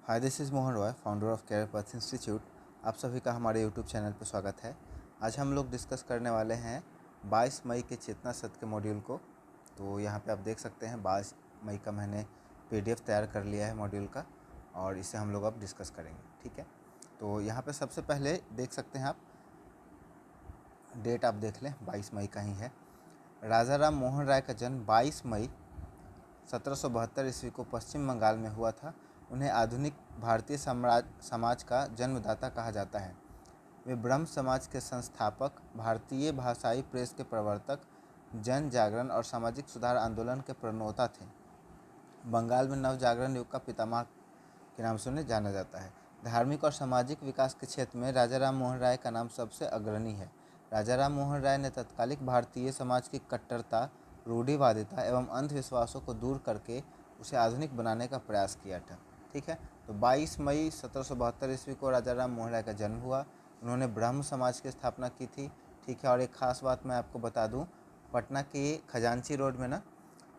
Hi, this is Mohan Roy, founder of career path institute. आप सभी का हमारे यूट्यूब चैनल पर स्वागत है। आज हम लोग डिस्कस करने वाले हैं 22 मई के चेतना सत्र के मॉड्यूल को। तो यहाँ पे आप देख सकते हैं 22 मई का मैंने पीडीएफ तैयार कर लिया है मॉड्यूल का, और इसे हम लोग अब डिस्कस करेंगे। ठीक है, तो यहाँ पे सबसे पहले देख सकते हैं आप, डेट आप देख लें, 22 मई का ही है। राजा राम मोहन राय का जन्म 22 मई 1772 ईस्वी को पश्चिम बंगाल में हुआ था। उन्हें आधुनिक भारतीय समाज का जन्मदाता कहा जाता है। वे ब्रह्म समाज के संस्थापक, भारतीय भाषाई प्रेस के प्रवर्तक, जन जागरण और सामाजिक सुधार आंदोलन के प्रणेता थे। बंगाल में नव जागरण युग का पितामह के नाम से उन्हें जाना जाता है। धार्मिक और सामाजिक विकास के क्षेत्र में राजा राम मोहन राय का नाम सबसे अग्रणी है। राजा राम मोहन राय ने तत्कालिक भारतीय समाज की कट्टरता, रूढ़िवादिता एवं अंधविश्वासों को दूर करके उसे आधुनिक बनाने का प्रयास किया था। ठीक है, तो 22 मई 1772 ईस्वी को राजा राम मोहन राय का जन्म हुआ। उन्होंने ब्रह्म समाज की स्थापना की थी। ठीक है, और एक ख़ास बात मैं आपको बता दूं, पटना के खजांची रोड में ना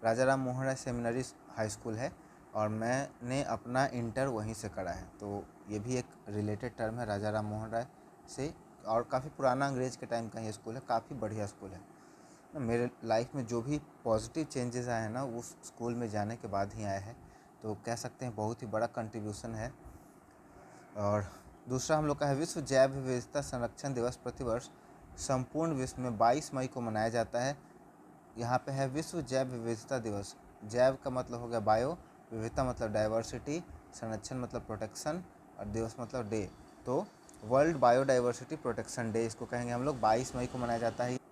राजा Ram Mohan Roy seminary high school है, और मैंने अपना इंटर वहीं से करा है। तो ये भी एक रिलेटेड टर्म है राजा राम मोहन राय से, और काफ़ी पुराना अंग्रेज के टाइम का ये स्कूल है, काफ़ी बढ़िया स्कूल है ना। मेरे लाइफ में जो भी पॉजिटिव चेंजेस आए हैं ना, उस स्कूल में जाने के बाद ही आए हैं। तो कह सकते हैं बहुत ही बड़ा कंट्रीब्यूशन है। और दूसरा हम लोग का है विश्व जैव विविधता संरक्षण दिवस। प्रतिवर्ष संपूर्ण विश्व में 22 मई को मनाया जाता है। यहाँ पे है विश्व जैव विविधता दिवस। जैव का मतलब हो गया बायो, विविधता मतलब डाइवर्सिटी, संरक्षण मतलब प्रोटेक्शन, और दिवस मतलब डे। तो वर्ल्ड बायोडाइवर्सिटी प्रोटेक्शन डे इसको कहेंगे हम लोग। 22 मई को मनाया जाता है।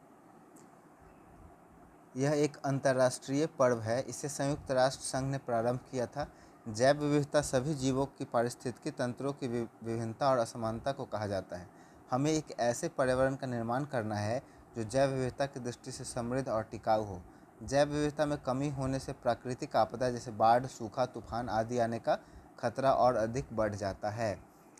यह एक अंतर्राष्ट्रीय पर्व है। इसे संयुक्त राष्ट्र संघ ने प्रारंभ किया था। जैव विविधता सभी जीवों की पारिस्थितिकी तंत्रों की विभिन्नता और असमानता को कहा जाता है। हमें एक ऐसे पर्यावरण का निर्माण करना है जो जैव विविधता की दृष्टि से समृद्ध और टिकाऊ हो। जैव विविधता में कमी होने से प्राकृतिक आपदा जैसे बाढ़, सूखा, तूफान आदि आने का खतरा और अधिक बढ़ जाता है।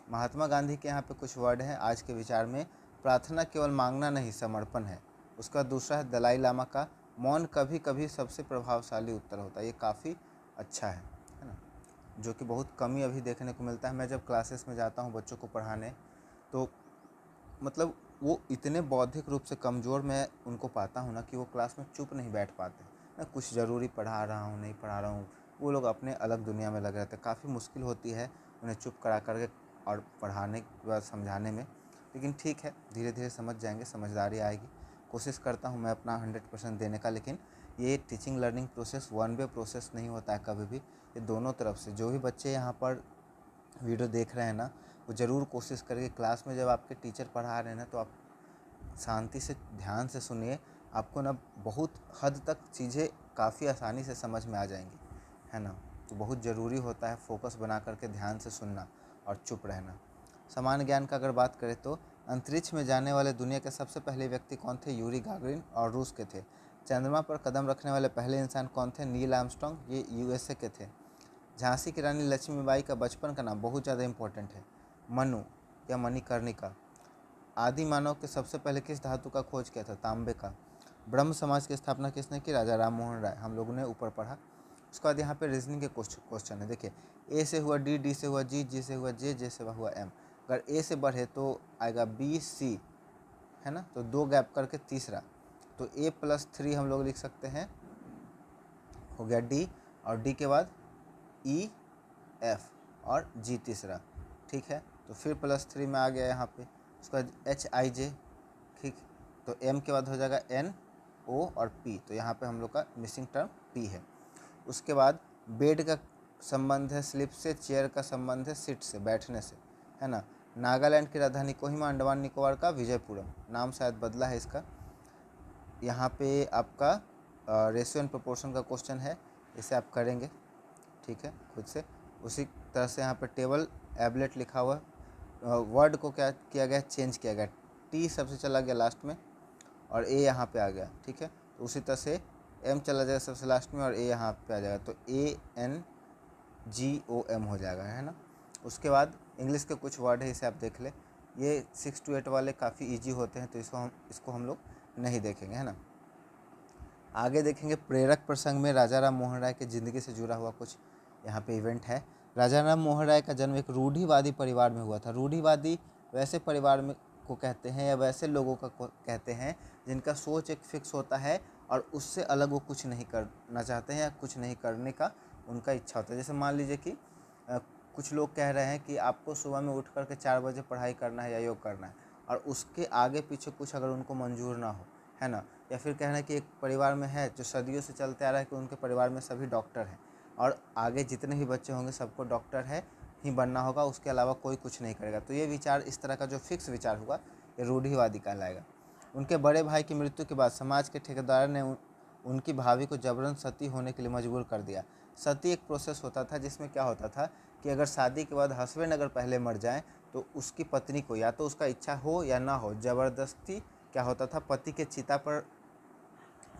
महात्मा गांधी के यहाँ पे कुछ वर्ड हैं आज के विचार में। प्रार्थना केवल मांगना नहीं, समर्पण है। उसका दूसरा है दलाई लामा का, मौन कभी कभी सबसे प्रभावशाली उत्तर होता है। ये काफ़ी अच्छा है ना, जो कि बहुत कमी अभी देखने को मिलता है। मैं जब क्लासेस में जाता हूँ बच्चों को पढ़ाने, तो मतलब वो इतने बौद्धिक रूप से कमज़ोर मैं उनको पाता हूँ ना, कि वो क्लास में चुप नहीं बैठ पाते। मैं कुछ ज़रूरी पढ़ा रहा हूँ, नहीं पढ़ा रहा हूँ, वो लोग अपने अलग दुनिया में लगे रहते हैं। काफ़ी मुश्किल होती है उन्हें चुप करा करके और पढ़ाने के बाद समझाने में। लेकिन ठीक है, धीरे धीरे समझ जाएंगे, समझदारी आएगी। कोशिश करता हूँ मैं अपना 100% देने का। लेकिन ये teaching learning process one way process नहीं होता है कभी भी। ये दोनों तरफ से, जो भी बच्चे यहाँ पर वीडियो देख रहे हैं ना, वो ज़रूर कोशिश करिए क्लास में जब आपके टीचर पढ़ा रहे हैं ना, तो आप शांति से ध्यान से सुनिए। आपको ना बहुत हद तक चीज़ें काफ़ी आसानी से समझ में आ जाएंगी, है ना। तो बहुत ज़रूरी होता है फोकस बना करके ध्यान से सुनना और चुप रहना। सामान्य ज्ञान का अगर बात करें तो अंतरिक्ष में जाने वाले दुनिया के सबसे पहले व्यक्ति कौन थे? यूरी गागरिन, और रूस के थे। चंद्रमा पर कदम रखने वाले पहले इंसान कौन थे? नील आर्मस्ट्रॉन्ग, ये यूएसए के थे। झांसी की रानी लक्ष्मीबाई का बचपन का नाम बहुत ज़्यादा इंपॉर्टेंट है, मनु या मणिकर्णिका। आदि मानव के सबसे पहले किस धातु का खोज किया था? तांबे का। ब्रह्म समाज की स्थापना किसने की? राजा राम मोहन राय। हम लोगों ने ऊपर पढ़ा। उसके बाद यहाँ पे रीजनिंग के क्वेश्चन है। देखिए, ए से हुआ डी, डी से हुआ जी, जी से हुआ जे, जे से हुआ एम। अगर ए से बढ़े तो आएगा बी सी, है ना। तो दो गैप करके तीसरा, तो A+3 हम लोग लिख सकते हैं, हो गया डी, और डी के बाद ई, एफ, और जी तीसरा। ठीक है, तो फिर +3 में आ गया यहाँ पे। उसका HIJ। ठीक, तो M के बाद हो जाएगा N, O और P। तो यहाँ पे हम लोग का मिसिंग टर्म P है। उसके बाद बेड का संबंध है स्लिप से, चेयर का संबंध है सिट से, बैठने से, है ना। नागालैंड की राजधानी कोहिमा, अंडमान निकोबार का विजयपुरम। नाम शायद बदला है इसका। यहाँ पे आपका रेशियो एंड प्रोपोर्शन का क्वेश्चन है, इसे आप करेंगे, ठीक है, खुद से। उसी तरह से यहाँ पे टेबल एबलेट लिखा हुआ, वर्ड को क्या किया गया? चेंज किया गया। टी सबसे चला गया लास्ट में, और ए यहाँ पे आ गया। ठीक है, तो उसी तरह से एम चला जाएगा सबसे लास्ट में, और ए यहाँ पे आ जाएगा। तो ANGOM हो जाएगा, है ना। उसके बाद इंग्लिश के कुछ वर्ड है, इसे आप देख ले। ये 6 to 8 वाले काफ़ी ईजी होते हैं, तो इसको हम लोग नहीं देखेंगे, है ना। आगे देखेंगे प्रेरक प्रसंग में राजा राम मोहन राय की ज़िंदगी से जुड़ा हुआ कुछ यहाँ पे इवेंट है। राजा राम मोहन राय का जन्म एक रूढ़िवादी परिवार में हुआ था। रूढ़िवादी वैसे परिवार में को कहते हैं या वैसे लोगों का कहते हैं जिनका सोच एक फिक्स होता है और उससे अलग वो कुछ नहीं करना चाहते हैं या कुछ नहीं करने का उनका इच्छा होता है। जैसे मान लीजिए कि कुछ लोग कह रहे हैं कि आपको सुबह में उठ करके 4 बजे पढ़ाई करना है या योग करना है, और उसके आगे पीछे कुछ अगर उनको मंजूर ना हो, है ना, या फिर कहना है कि एक परिवार में है जो सदियों से चलते आ रहा है कि उनके परिवार में सभी डॉक्टर हैं और आगे जितने भी बच्चे होंगे सबको डॉक्टर है ही बनना होगा, उसके अलावा कोई कुछ नहीं करेगा। तो ये विचार, इस तरह का जो फिक्स विचार होगा, ये रूढ़िवादी कहलाएगा। उनके बड़े भाई की मृत्यु के बाद समाज के ठेकेदार ने उनकी भाभी को जबरन सती होने के लिए मजबूर कर दिया। सती एक प्रोसेस होता था जिसमें क्या होता था कि अगर शादी के बाद हस्बैंड अगर पहले मर जाए तो उसकी पत्नी को या तो उसका इच्छा हो या ना हो, ज़बरदस्ती क्या होता था, पति के चिता पर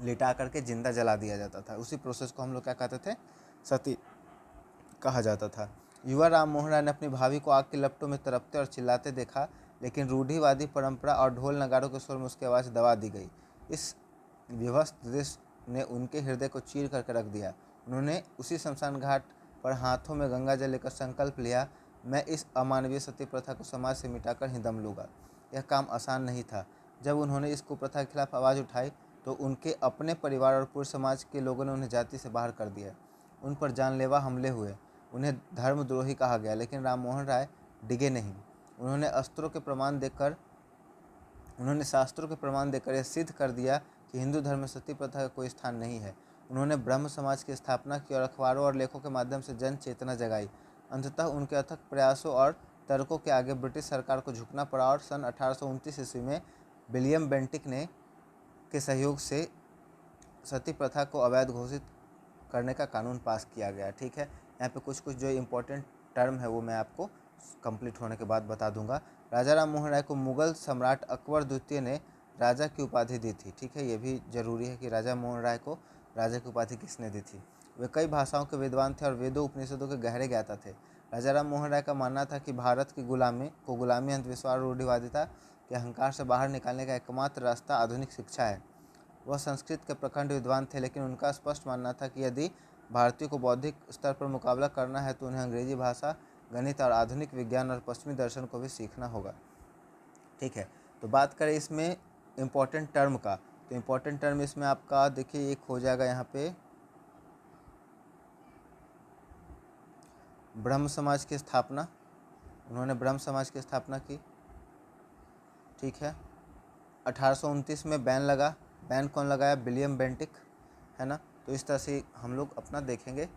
लिटा करके जिंदा जला दिया जाता था। उसी प्रोसेस को हम लोग क्या कहते थे, सती कहा जाता था। युवा राम मोहन राय ने अपनी भाभी को आग की लपटों में तड़पते और चिल्लाते देखा, लेकिन रूढ़िवादी परंपरा और ढोल नगाड़ों के स्वर में उसकी आवाज़ दबा दी गई। इस विभत्स दृश्य ने उनके हृदय को चीर करके रख दिया। उन्होंने उसी शमशान घाट पर हाथों में गंगा जल लेकर संकल्प लिया, मैं इस अमानवीय सती प्रथा को समाज से मिटाकर ही दम लूँगा। यह काम आसान नहीं था। जब उन्होंने इस कुप्रथा के खिलाफ आवाज़ उठाई तो उनके अपने परिवार और पूरे समाज के लोगों ने उन्हें जाति से बाहर कर दिया। उन पर जानलेवा हमले हुए, उन्हें धर्मद्रोही कहा गया, लेकिन राम मोहन राय डिगे नहीं। उन्होंने शास्त्रों के प्रमाण देकर यह सिद्ध कर दिया कि हिंदू धर्म में सती प्रथा का कोई स्थान नहीं है। उन्होंने ब्रह्म समाज की स्थापना की और अखबारों और लेखों के माध्यम से जन चेतना जगाई। अंततः उनके अथक प्रयासों और तर्कों के आगे ब्रिटिश सरकार को झुकना पड़ा और सन 1829 ईस्वी में विलियम बेंटिक के सहयोग से सती प्रथा को अवैध घोषित करने का कानून पास किया गया। ठीक है, यहाँ पे कुछ कुछ जो इम्पोर्टेंट टर्म है वो मैं आपको कंप्लीट होने के बाद बता दूंगा। राजा राम मोहन राय को मुगल सम्राट अकबर द्वितीय ने राजा की उपाधि दी थी। ठीक है, ये भी जरूरी है कि राजा मोहन राय को राजा की उपाधि किसने दी थी। वे कई भाषाओं के विद्वान थे और वेदों उपनिषदों के गहरे ज्ञाता थे। राजा राम मोहन राय का मानना था कि भारत की गुलामी अंधविश्वास और रूढ़िवादिता के अहंकार से बाहर निकालने का एकमात्र रास्ता आधुनिक शिक्षा है। वह संस्कृत के प्रखंड विद्वान थे, लेकिन उनका स्पष्ट मानना था कि यदि भारतीयों को बौद्धिक स्तर पर मुकाबला करना है तो उन्हें अंग्रेजी भाषा, गणित और आधुनिक विज्ञान और पश्चिमी दर्शन को भी सीखना होगा। ठीक है, तो बात करें इसमें इम्पोर्टेंट टर्म का, तो इम्पोर्टेंट टर्म इसमें आपका देखिए एक हो जाएगा यहाँ पे ब्रह्म समाज की स्थापना। उन्होंने ब्रह्म समाज की स्थापना की। ठीक है, 1829 में बैन लगा। बैन कौन लगाया? विलियम बेंटिक, है ना। तो इस तरह से हम लोग अपना देखेंगे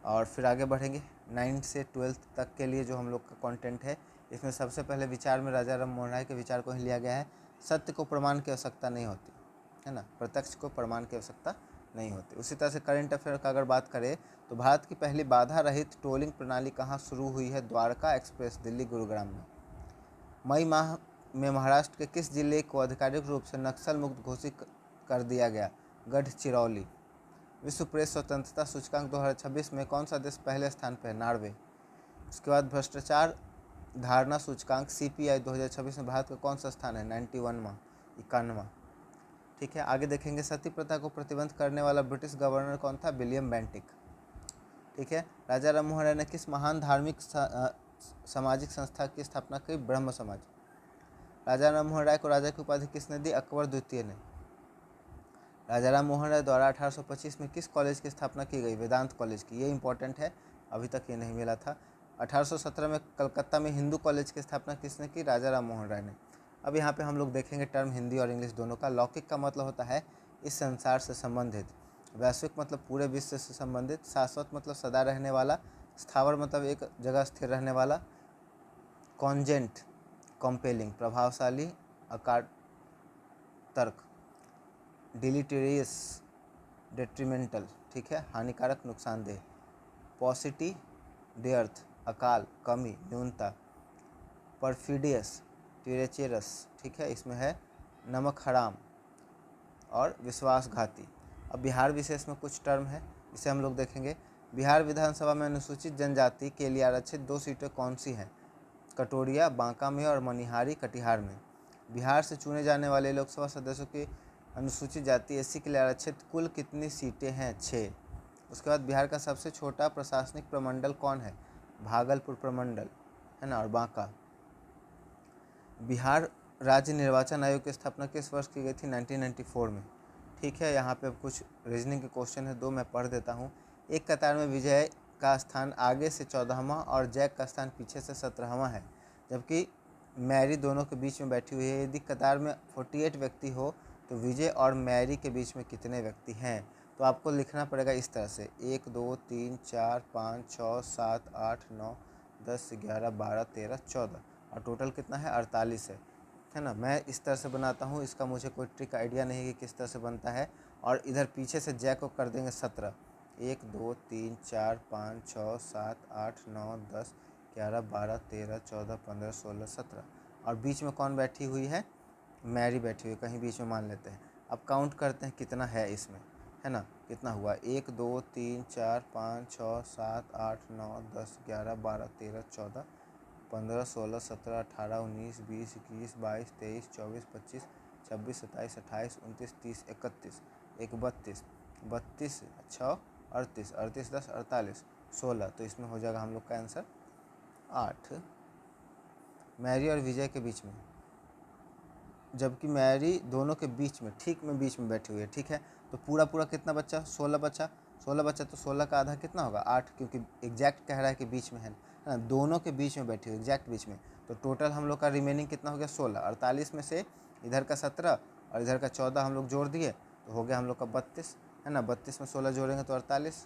और फिर आगे बढ़ेंगे। 9th से 12th तक के लिए जो हम लोग का कंटेंट है, इसमें सबसे पहले विचार में राजा राम मोहन राय के विचार को ही लिया गया है। सत्य को प्रमाण की आवश्यकता नहीं होती, है ना, प्रत्यक्ष को प्रमाण की आवश्यकता नहीं होती। उसी तरह से करंट अफेयर का अगर बात करें तो भारत की पहली बाधा रहित टोलिंग प्रणाली कहाँ शुरू हुई है? द्वारका एक्सप्रेस, दिल्ली गुरुग्राम में। मई माह में महाराष्ट्र के किस जिले को आधिकारिक रूप से नक्सल मुक्त घोषित कर दिया गया? गढ़चिरौली। विश्व प्रेस स्वतंत्रता सूचकांक 2026 में कौन सा देश पहले स्थान पर है? नॉर्वे। उसके बाद भ्रष्टाचार धारणा सूचकांक CPI 2026 में भारत का कौन सा स्थान है? 91वां, 91वां। ठीक है, आगे देखेंगे सती प्रथा को प्रतिबंध करने वाला ब्रिटिश गवर्नर कौन था? William Bentinck. ठीक है, राजा राम मोहन राय ने किस महान धार्मिक सामाजिक संस्था की स्थापना की? ब्रह्म समाज। राजा राम मोहन राय को राजा की उपाधि किसने दी? अकबर द्वितीय ने। राजा राम मोहन राय द्वारा 1825 में किस कॉलेज की स्थापना की गई? वेदांत कॉलेज की। ये इंपॉर्टेंट है, अभी तक ये नहीं मिला था। 1817 में कलकत्ता में हिंदू कॉलेज की स्थापना किसने की? राजा राम मोहन राय ने। अब यहाँ पे हम लोग देखेंगे टर्म हिंदी और इंग्लिश दोनों का। लौकिक का मतलब होता है इस संसार से संबंधित, वैश्विक मतलब पूरे विश्व से संबंधित, शाश्वत मतलब सदा रहने वाला, स्थावर मतलब एक जगह स्थिर रहने वाला, कॉन्जेंट कॉम्पेलिंग प्रभावशाली अकार तर्क, डिलीटेरियस डेट्रीमेंटल, ठीक है, हानिकारक नुकसानदेह, पॉसिटी डेर्थ अकाल कमी न्यूनता, परफिडियस टिरेचेरस, ठीक है, इसमें है नमक हराम और विश्वासघाती। अब बिहार विशेष में कुछ टर्म है, इसे हम लोग देखेंगे। बिहार विधानसभा में अनुसूचित जनजाति के लिए आरक्षित 2 सीटें कौन सी हैं? कटोरिया बांका में और मनिहारी कटिहार में। बिहार से चुने जाने वाले लोकसभा सदस्यों की अनुसूचित जाति SC के लिए आरक्षित कुल कितनी सीटें हैं? 6। उसके बाद बिहार का सबसे छोटा प्रशासनिक प्रमंडल कौन है? भागलपुर प्रमंडल, है ना, और बांका। बिहार राज्य निर्वाचन आयोग की स्थापना किस वर्ष की गई थी? 1994 में। ठीक है, यहाँ पे अब कुछ रीजनिंग के क्वेश्चन है, दो मैं पढ़ देता हूँ। एक कतार में विजय का स्थान आगे से 14वां और जैक का स्थान पीछे से 17वां है, जबकि मैरी दोनों के बीच में बैठी हुई है। यदि कतार में 48 व्यक्ति हो तो विजय और मैरी के बीच में कितने व्यक्ति हैं? तो आपको लिखना पड़ेगा इस तरह से 1 2 3 4 5 6 7 8 9 10 11 12 13 14 और टोटल कितना है? 48 है ना। मैं इस तरह से बनाता हूँ, इसका मुझे कोई ट्रिक आइडिया नहीं है कि किस तरह से बनता है। और इधर पीछे से जैक को कर देंगे 17, 1 2 3 4 5 6 7 8 9 10 11 12 13 14 15 16 17 और बीच में कौन बैठी हुई है? मैरी बैठी हुई है, कहीं बीच में मान लेते हैं। अब काउंट करते हैं कितना है इसमें, है ना, कितना हुआ? 1 2 3 4 5 6 7 8 9 10 11 12 13 14 15 16 17 18 19 20 21 22 23 24 25 26 27 28 29 30 31 एक 32 32 6 38 38 10 48 16। तो इसमें हो जाएगा हम लोग का आंसर 8। मैरी और विजय के बीच में, जबकि मैरी दोनों के बीच में, ठीक में बीच में बैठी हुई है। ठीक है, तो पूरा पूरा कितना बच्चा? 16 बच्चा। 16 बच्चा तो 16 का आधा कितना होगा? 8, क्योंकि एग्जैक्ट कह रहा है कि बीच में है ना, दोनों के बीच में बैठी हुई, एग्जैक्ट बीच में। तो टोटल हम लोग का रिमेनिंग कितना हो गया? 16। 48 में से इधर का 17 और इधर का 14 हम लोग जोड़ दिए तो हो गया हम लोग का 32, है ना। 32 में 16 जोड़ेंगे तो 48,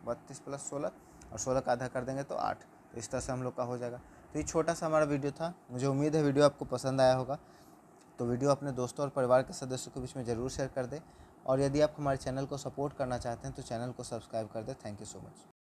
32 + 16 और 16 का आधा कर देंगे तो 8। तो इस तरह से हम लोग का हो जाएगा। तो ये छोटा सा हमारा वीडियो था, मुझे उम्मीद है वीडियो आपको पसंद आया होगा। तो वीडियो अपने दोस्तों और परिवार के सदस्यों के बीच में ज़रूर शेयर कर दें। और यदि आप हमारे चैनल को सपोर्ट करना चाहते हैं तो चैनल को सब्सक्राइब कर दें। Thank you so much.